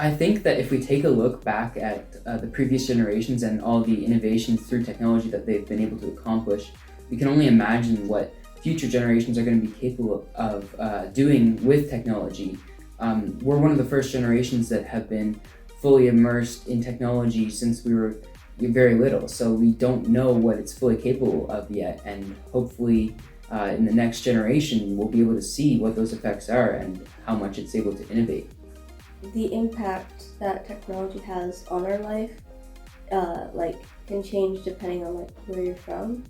I think that if we take a look back at the previous generations and all the innovations through technology that they've been able to accomplish, we can only imagine what future generations are going to be capable of doing with technology. We're one of the first generations that have been fully immersed in technology since we were very little, so we don't know what it's fully capable of yet, and hopefully in the next generation we'll be able to see what those effects are and how much it's able to innovate. The impact that technology has on our life can change depending on where you're from,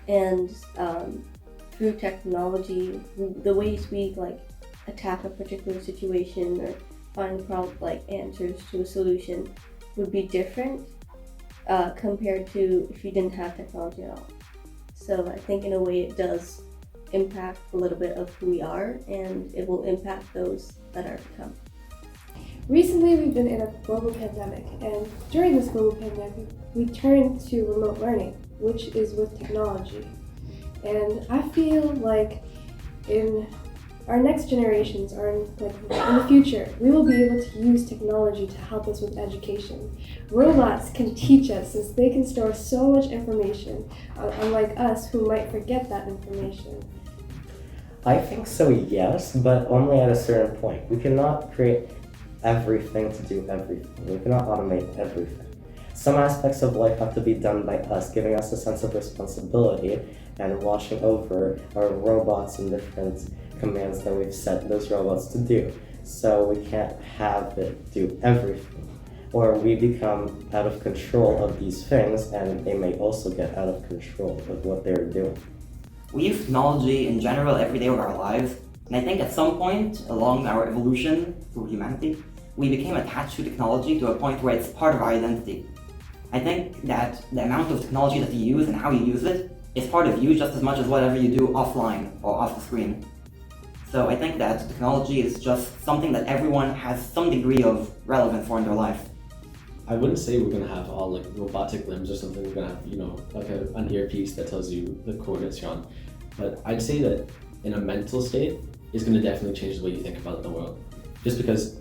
and through technology the ways we attack a particular situation or find answers to a solution would be different compared to if you didn't have technology at all. So I think in a way it does impact a little bit of who we are, and it will impact those that are to come. Recently, we've been in a global pandemic, and during this global pandemic, we turned to remote learning, which is with technology. And I feel like in our next generations, or in the future, we will be able to use technology to help us with education. Robots can teach us since they can store so much information, unlike us who might forget that information. I think so, yes, but only at a certain point. We cannot create everything to do everything. We cannot automate everything. Some aspects of life have to be done by us, giving us a sense of responsibility and watching over our robots and different commands that we've set those robots to do. So we can't have it do everything, or we become out of control of these things and they may also get out of control of what they're doing. We use technology in general every day of our lives, and I think at some point along our evolution through humanity, we became attached to technology to a point where it's part of our identity. I think that the amount of technology that you use and how you use it is part of you just as much as whatever you do offline or off the screen. So I think that technology is just something that everyone has some degree of relevance for in their life. I wouldn't say we're going to have all robotic limbs or something. We're going to have, an earpiece that tells you the coordinates you're on. But I'd say that in a mental state is going to definitely change the way you think about the world. Just because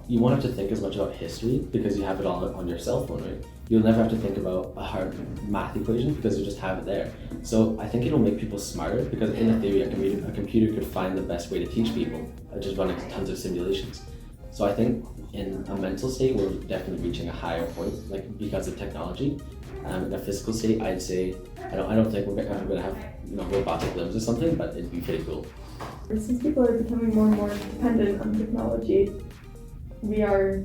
you won't have to think as much about history because you have it all on your cell phone, right? You'll never have to think about a hard math equation because you just have it there. So I think it'll make people smarter because in a theory, a computer could find the best way to teach people, just running tons of simulations. So I think in a mental state, we're definitely reaching a higher point, because of technology. In a physical state, I'd say I don't think we're gonna have robotic limbs or something, but it'd be pretty cool. Since people are becoming more and more dependent on technology, we are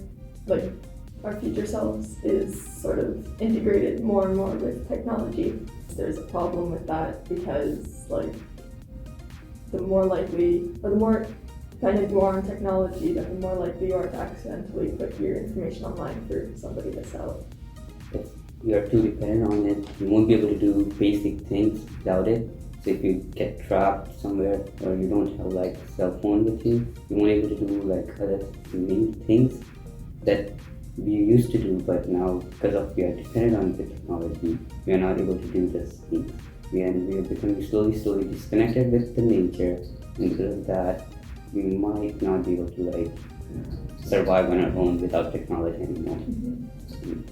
our future selves is sort of integrated more and more with technology. There's a problem with that because the more likely or the more dependent you are on technology, then the more likely you are to accidentally put your information online for somebody to sell. If you are too dependent on it, you won't be able to do basic things without it. So if you get trapped somewhere or you don't have a cell phone with you, you won't be able to do other many things that we used to do, but now because of we are dependent on the technology, we are not able to do these things. We are becoming slowly disconnected with the nature, and because of that, we might not be able to survive on our own without technology anymore. Mm-hmm.